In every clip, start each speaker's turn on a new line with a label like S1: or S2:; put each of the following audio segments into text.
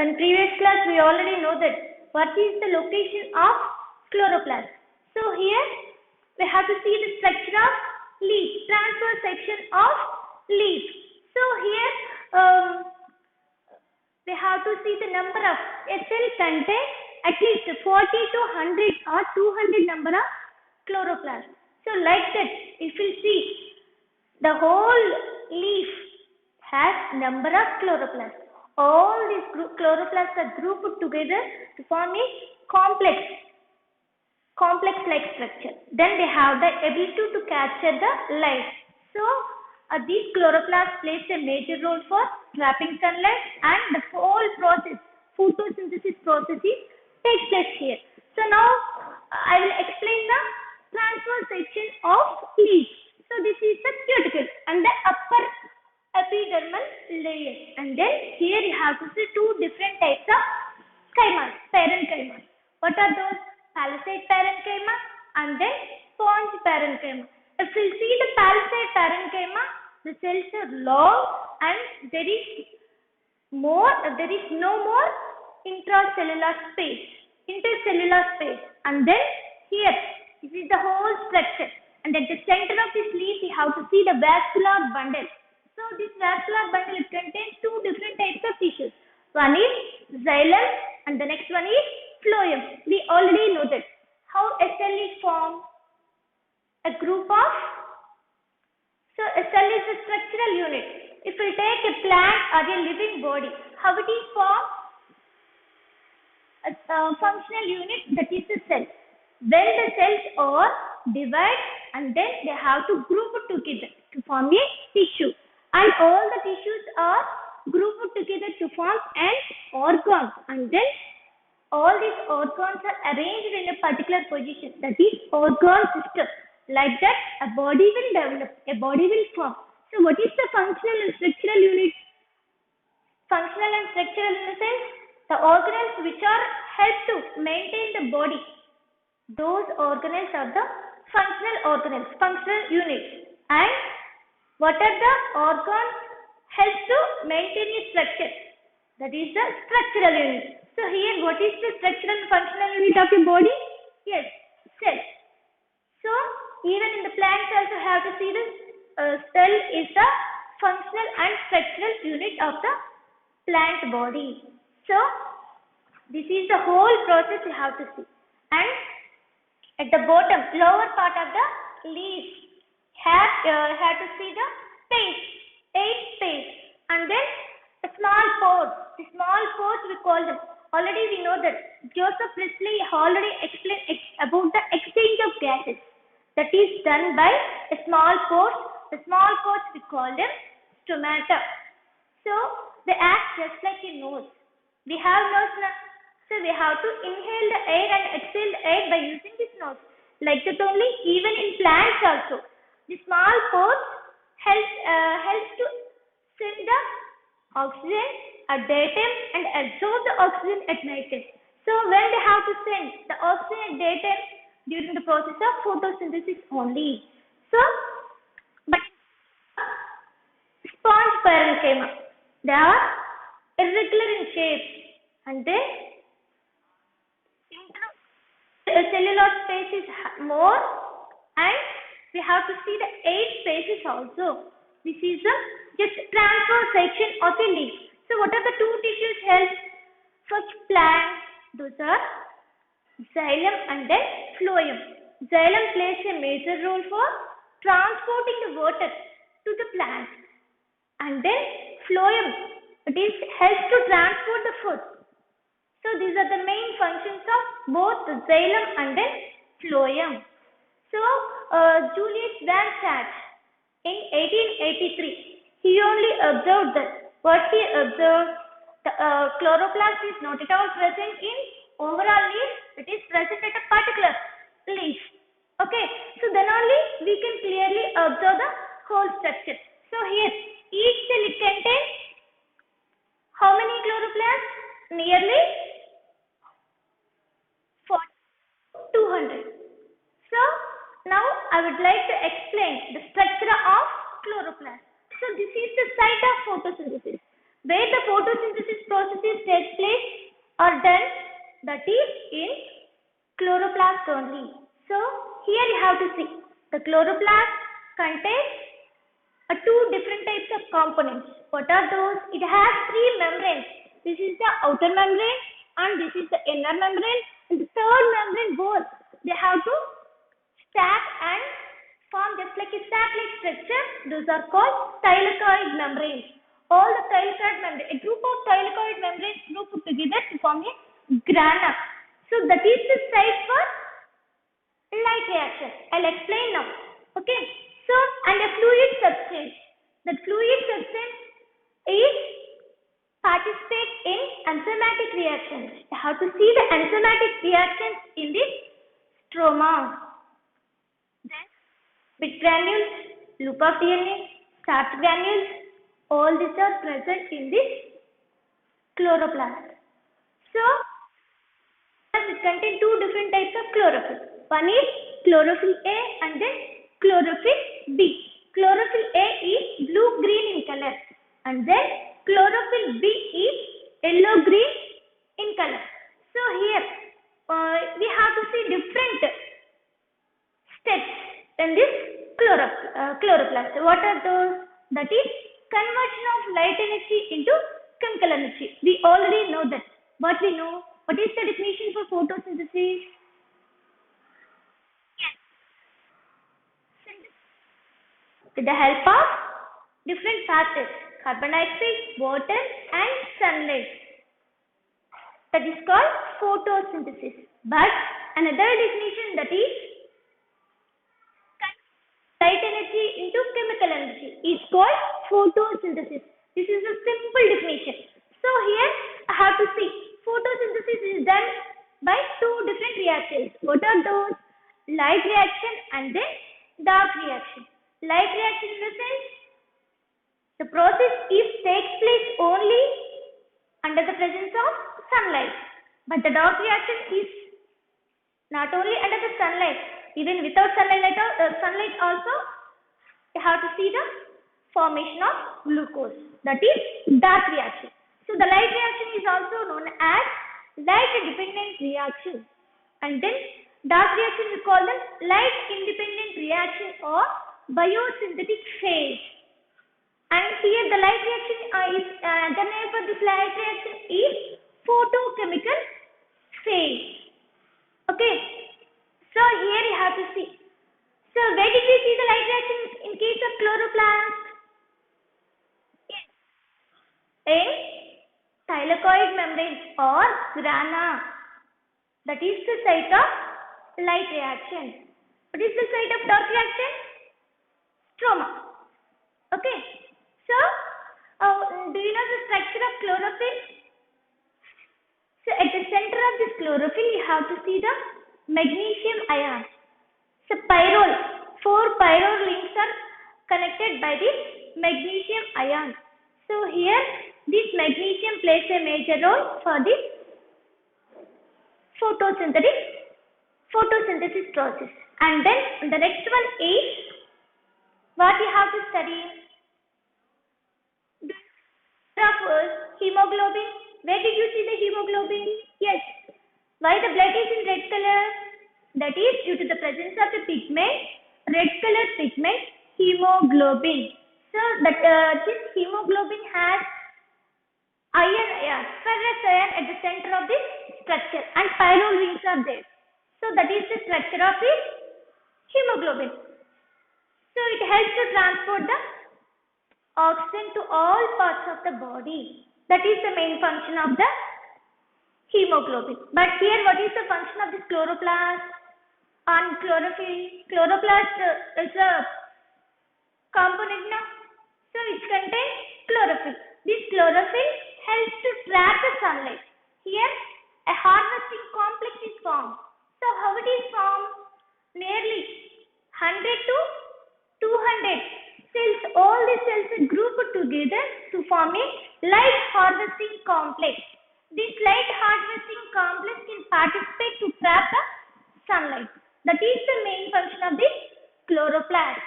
S1: in previous class we already know that what is the location of chloroplast. So here we have to see the structure of leaf, transverse section of leaf. So here we have to see the number of a cell contain at least 40 to 100 or 200 number of chloroplasts. So like that, if you see the whole leaf has number of chloroplasts. All these chloroplasts are grouped together to form a complex-like structure. Then they have the ability to capture the light. So these chloroplasts plays a major role for trapping sunlight, and the whole process, photosynthesis process, takes place here. So now I will explain the transverse section of leaf. So this is the cuticle and the upper epidermal layer, and then here you have to see two different types of chimas, parenchyma. What are those? Palisade parenchyma and then sponge parenchyma. If you see the palisade parenchyma, the cells are long and there is no more intercellular space, and then here this is the whole structure, and at the center of this leaf we have to see the vascular bundle. So this vascular bundle contains two different types of tissues. One is xylem and the next one is phloem. We already know that. How a cell is formed? A group of, so a cell is a structural unit. If we take a plant or a living body, how it is formed? A functional unit, that is a cell. When the cells are divided and then they have to group together to form a tissue, and all the tissues are grouped together to form an organ, and then all these organs are arranged in a particular position, that is organ system. Like that a body will develop, a body will form. So what is the functional and structural unit? Functional and structural in the sense, the organelles which are help to maintain the body. Those organelles are the functional organelles, functional units. And what are the organs help to maintain a structure? That is the structural unit. So here what is the structural and functional unit of your body? Yes, cell. So even in the plants also have to see the cell is the functional and structural unit of the plant body. So this is the whole process you have to see. And at the bottom, lower part of the leaf have to see the space, 8 space, and then the small pores. The small pores we call them. Already we know that Joseph Priestley already explained about the exchange of gases. That is done by a small pores. The small pores we call them stomata. So they act just like a nose. We have nose now. So we have to inhale the air and exhale the air by using this nose. Like that only, even in plants also, the small pores helps to send the oxygen at daytime and absorb the oxygen at night time. So when they have to send the oxygen at daytime during the process of photosynthesis only. So, but sponge parenchyma, they are irregular in shape, and then cellular space is more, and we have to see the 8 spaces also. This is the just transverse section of a leaf. So what are the two tissues help? First plant, those are xylem and then phloem. Xylem plays a major role for transporting the water to the plant, and then phloem, it is helps to transport the food. So these are the main functions of both the xylem and then phloem. So Julius Van Chaat in 1883, he only observed that. What he observed, the chloroplast is not at all present in overall leaf, it is present at a particular leaf. Okay, so then only we can clearly observe the whole structure. So here each cell contains how many chloroplasts? Nearly 200. So now I would like to explain the structure of chloroplast. So this is the site of photosynthesis. where the photosynthesis processes takes place are done, that is in chloroplast only. So here you have to see the chloroplast contains two different types of components. What are those? It has three membranes. This is the outer membrane and this is the inner membrane, and the third membrane both they have to stack and form just like a sack-like structure. Those are called thylakoid membranes. All the thylakoid membranes, a group of thylakoid membranes group together to form a grana. So that is the site for light reaction. I'll explain now. Okay. So, and a fluid substance. That fluid substance is participate in enzymatic reactions. You have to see the enzymatic reactions in the stroma. Then, bit granules, loop of DNA, starch granules, all these are present in this chloroplast. So, it contains two different types of chlorophyll. One is chlorophyll A and then chlorophyll B. Chlorophyll A is blue-green in color and then chlorophyll B is yellow-green in color. So here we have to see different steps in this chloroplast. What are those? That is conversion of light energy into chemical energy. We already know that. What we know? What is the definition for photosynthesis? With the help of different factors, carbon dioxide, water and sunlight. That is called photosynthesis. But another definition, that is light energy into chemical energy, is called photosynthesis. This is a simple definition. So here I have to see photosynthesis is done by two different reactions. What are those? Light reaction and then dark reaction. Light reaction in the sense the process takes place only under the presence of sunlight, but the dark reaction is not only under the sunlight, even without sunlight also you have to see the formation of glucose, that is dark reaction. So the light reaction is also known as light dependent reaction, and then dark reaction we call them light independent reaction or biosynthetic phase. And here the light reaction is the name for this light reaction is photochemical phase. Okay. So here you have to see. So where did we see the light reaction in case of chloroplast? Yes. In thylakoid membrane or grana. That is the site of light reaction. What is the site of dark reaction? Stroma. Okay. So, do you know the structure of chlorophyll? So, at the center of this chlorophyll, you have to see the magnesium ion. So, pyrrole, 4 pyrrole links are connected by this magnesium ion. So, here, this magnesium plays a major role for this photosynthesis process. And then, the next one is what you have to study. Hemoglobin. Where did you see the hemoglobin? Yes. Why the blood is in red color? That is due to the presence of the pigment, red color pigment, hemoglobin. So that this hemoglobin has ferrous ion at the center of this structure, and pyrrole rings are there. So that is the structure of this hemoglobin. So it helps to transport the oxygen to all parts of the body. That is the main function of the hemoglobin. But here what is the function of this chloroplast and chlorophyll? Chloroplast is a component now. So it contains chlorophyll. This chlorophyll helps to trap the sunlight. Here a harvesting complex is formed. So how it is formed? Nearly 100 to 200 cells, all the cells are grouped together to form a light harvesting complex. This light harvesting complex can participate to trap the sunlight. That is the main function of this chloroplast.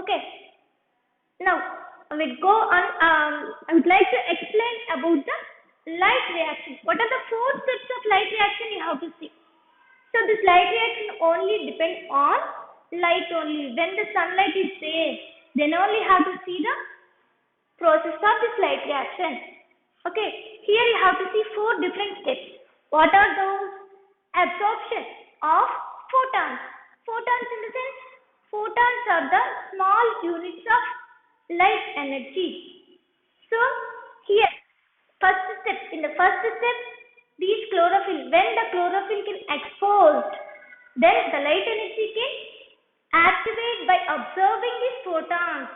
S1: Okay. Now, we go on. I would like to explain about the light reaction. What are the four steps of light reaction you have to see? So this light reaction only depends on light only. When the sunlight is there, then only have to see the process of this light reaction. Okay, here you have to see four different steps. What are those? Absorption of photons. Photons in the sense, photons are the small units of light energy. So here, in the first step, these chlorophyll, when the chlorophyll can exposed, then the light energy can activate by observing these photons.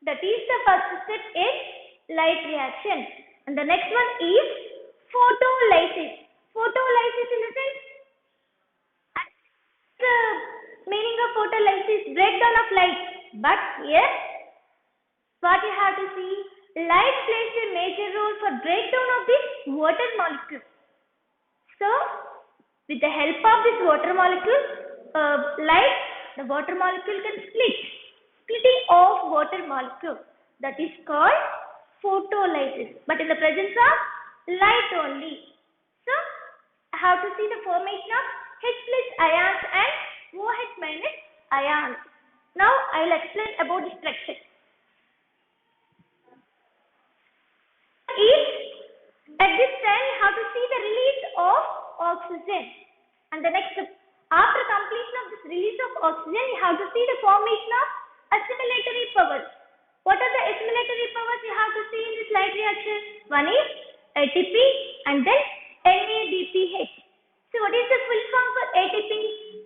S1: That is the first step in light reaction. And the next one is photolysis. Photolysis in the sense, the meaning of photolysis, breakdown of light. But here, what you have to see, light plays a major role for breakdown of this water molecule. So, with the help of this water molecule, the water molecule can split. Splitting of water molecule, that is called photolysis, but in the presence of light only. So, I have to see the formation of H plus ions and OH minus ions. Now, I will explain about the structure. At this time, you have to see the release of oxygen. And the next, after completion of this release of oxygen, you have to see the formation of assimilatory powers. What are the assimilatory powers you have to see in this light reaction? One is ATP and then NADPH. So what is the full form for ATP?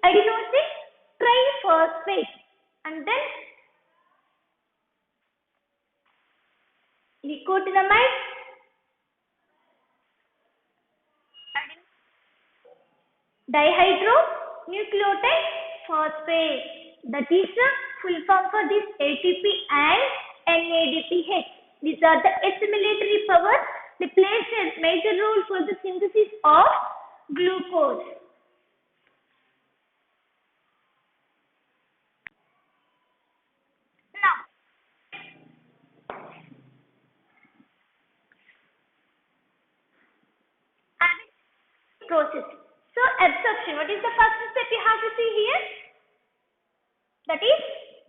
S1: Adenosine triphosphate. And then nicotinamide, dihydronucleotide phosphate. That is the full form for this ATP and NADPH. These are the assimilatory powers. They play a major role for the synthesis of glucose. Now, process. So, absorption. What is the first step you have to see here? That is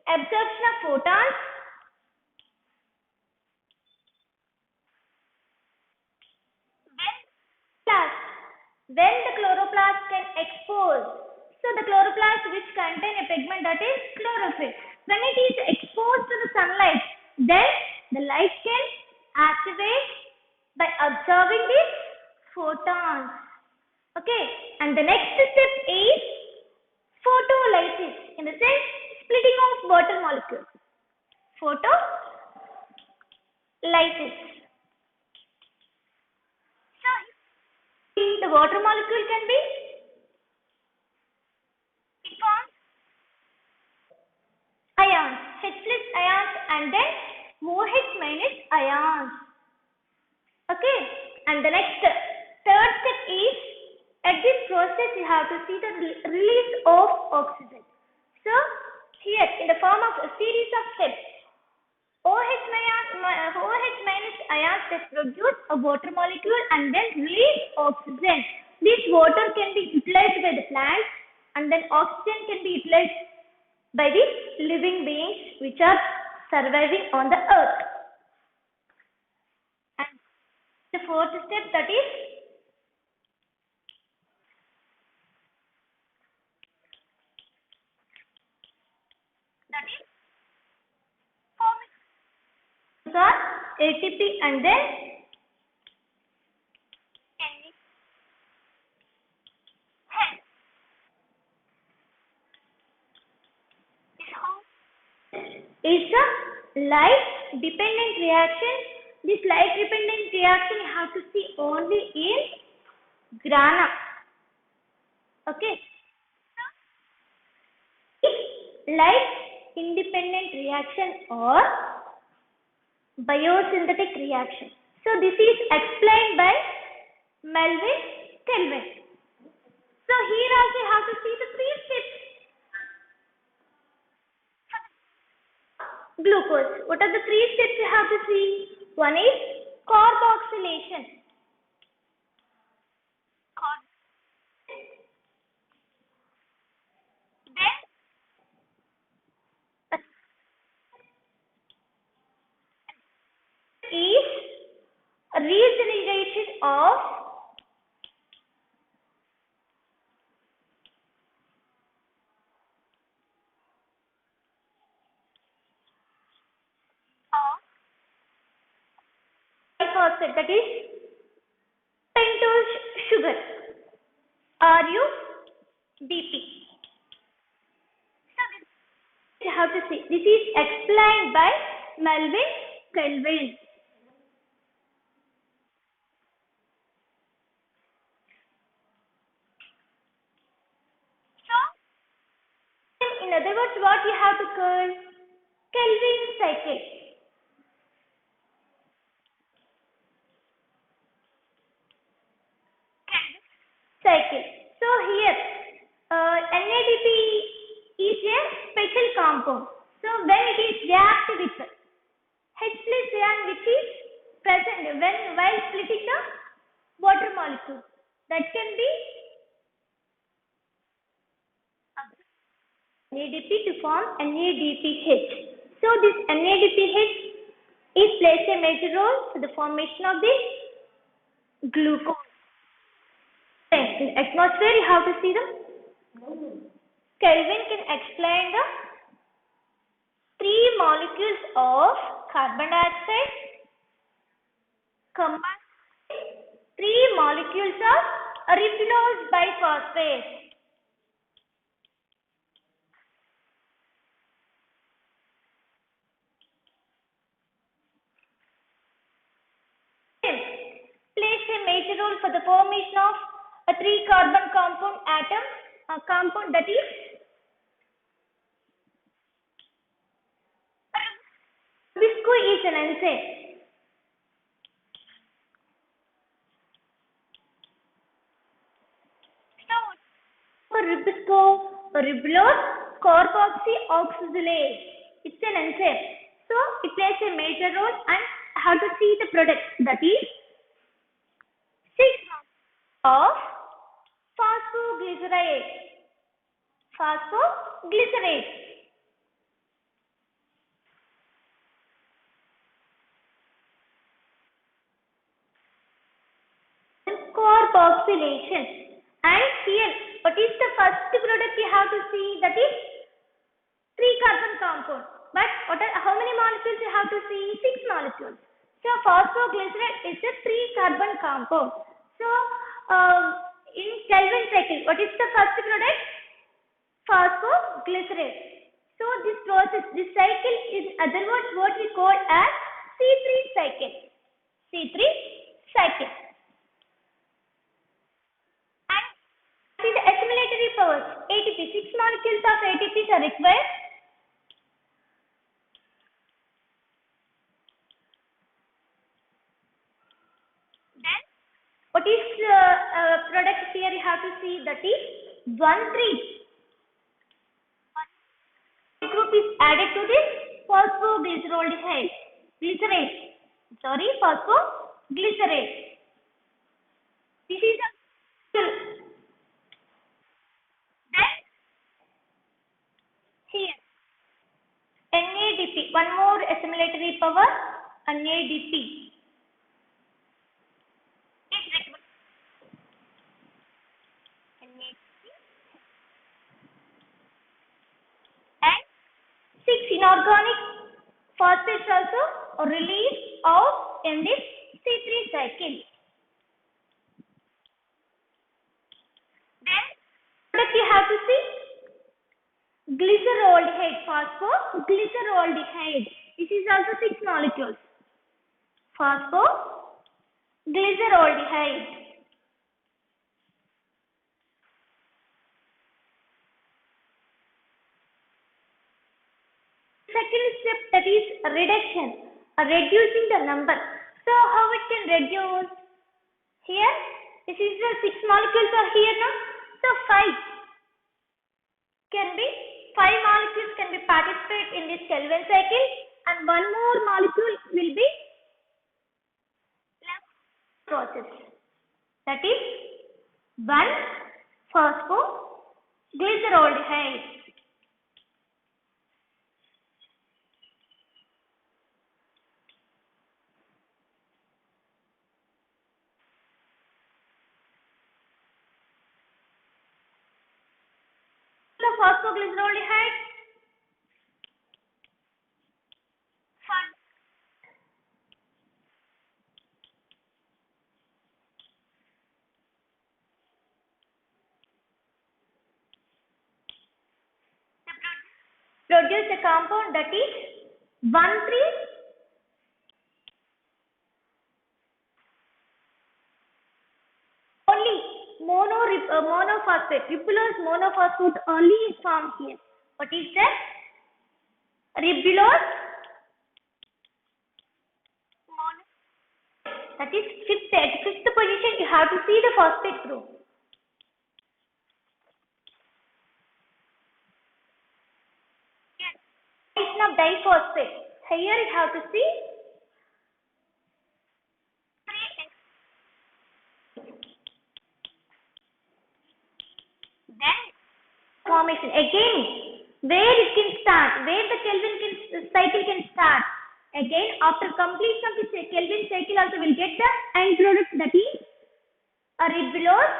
S1: absorption of photons. When the chloroplast can expose. So the chloroplast which contain a pigment, that is chlorophyll. When it is exposed to the sunlight, then the light can activate by absorbing these photons. Okay, and the next step is photolysis, in the sense splitting of water molecules. Photolysis. So the water molecule can be formed ions, H plus ions and then OH minus ions. Okay, and the next third step is, at this process you have to see the release of oxygen. So here in the form of a series of steps, OH minus ions that produce a water molecule and then release oxygen. This water can be utilized by the plants and then oxygen can be utilized by the living beings which are surviving on the earth. And the fourth step, that is ATP and then is a light dependent reaction. This light dependent reaction you have to see only in grana. Okay. Light independent reaction or biosynthetic reaction. So this is explained by Melvin Kelvin. So here also you have to see the 3 steps. glucose. What are the three steps you have to see? One is carboxylation. Then is regeneration of phosphate, that is pentose sugar, RUBP. So this you have to see. This is explained by Melvin Kelvin. So in other words, what you have to call Kelvin cycle. Cycle. So here, NADP is a special compound. So when it is react with H plus ion which is present while splitting the water molecule, that can be NADP to form NADPH. So this NADPH is plays a major role for the formation of the glucose. In atmosphere, you have to see them. Kelvin can explain the three molecules of carbon dioxide combined three molecules of ribulose biphosphate. Plays a major role for the formation of a three carbon compound atom, a compound that is Ribisco is an enzyme. So Ribisco, ribulose carboxyoxylase. It's an enzyme. So it plays a major role, and how to see the product, that is 6 of phosphoglycerate. Phosphoglycerate. Carboxylation. And here, what is the first product you have to see? That is 3 carbon compound. But how many molecules you have to see? 6 molecules. So phosphoglycerate is a 3 carbon compound. So in Kelvin cycle, what is the first product? Phosphoglycerate. So this process, this cycle is other words what we call as C3 cycle. C3 cycle. And see the assimilatory powers. ATP. 6 molecules of ATPs are required. Then what is product here you have to see, that is 1,3. Group is added to this phosphoglyceroldehyde. Phosphoglycerate. This is a then here NADP. One more assimilatory power, NADP. And 6 inorganic phosphates also released out in this C3 cycle. Then product you have to see glyceroldehyde, phosphoglyceroldehyde. This is also 6 molecules. Phosphoglyceroldehyde. Second step, that is reduction, reducing the number. So how it can reduce? Here, this is the 6 molecules are here now. So 5 can be 5 molecules can be participate in this Kelvin cycle, and one more molecule will be process. That is 1-phosphoglyceraldehyde. The phosphoglyceraldehyde produce a compound that is 1,3 only monophosphate. Ribulose monophosphate only is formed here. What is that? Ribulose. That is at fifth position. You have to see the phosphate group. Of diphosphate. Here you have to see then formation again. Where it can start, where the Kelvin cycle can start. Again, after completion of the Kelvin cycle, also will get the end product, that is a ribulose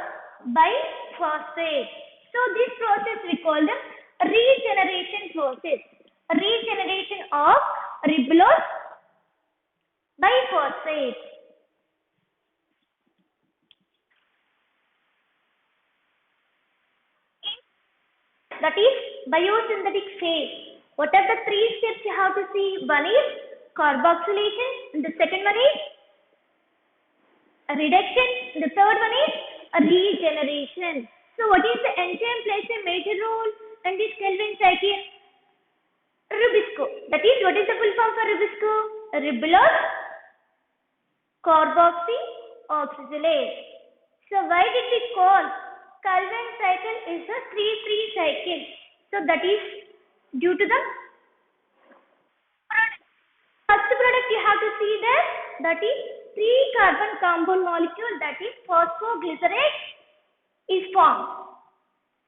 S1: biphosphate. So this process we call the regeneration process. Regeneration of ribulose biphosphate. That is biosynthetic phase. What are the 3 steps you have to see? One is carboxylation, and the second one is a reduction, the third one is a regeneration. So what is the enzyme plays a major role in this Kelvin cycle? Rubisco. That is, what is the full form for Rubisco? Ribulose carboxyoxygenase. So why did we call Kelvin cycle is a 3-3 cycle? So that is due to the first product you have to see there, that is 3 carbon compound molecule, that is phosphoglycerate is formed.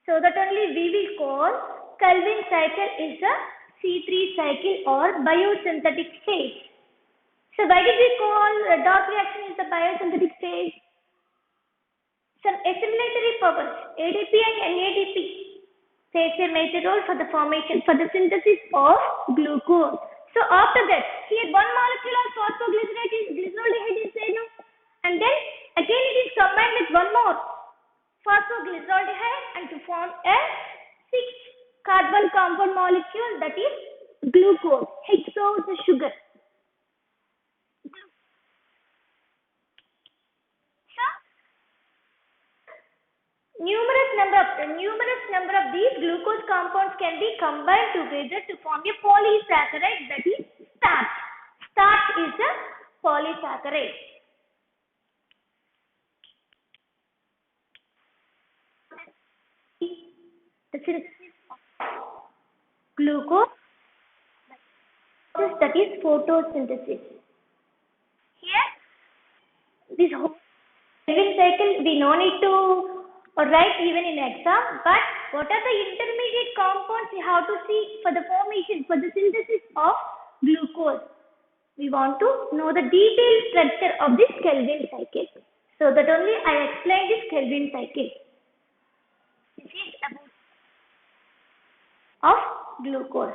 S1: So that only we will call Kelvin cycle is a C3 cycle or biosynthetic phase. So why did we call dot reaction is the biosynthetic phase? Some assimilatory powers, ADP and NADP, plays a major role for the formation, for the synthesis of glucose. So after that, here one molecule of phosphoglycerate is glyceraldehyde is there now, and then again it is combined with one more phosphoglyceraldehyde and to form a 6 carbon compound molecule, that is glucose, hexose sugar. So numerous number of these glucose compounds can be combined together to form a polysaccharide, that is starch. Starch is a polysaccharide. The synthesis of glucose, that is photosynthesis. Here, this whole Kelvin cycle we no need to write even in exam, but what are the intermediate compounds you have to see for the formation, for the synthesis of glucose? We want to know the detailed structure of this Kelvin cycle. So that only I explained this Kelvin cycle. This is about of glucose.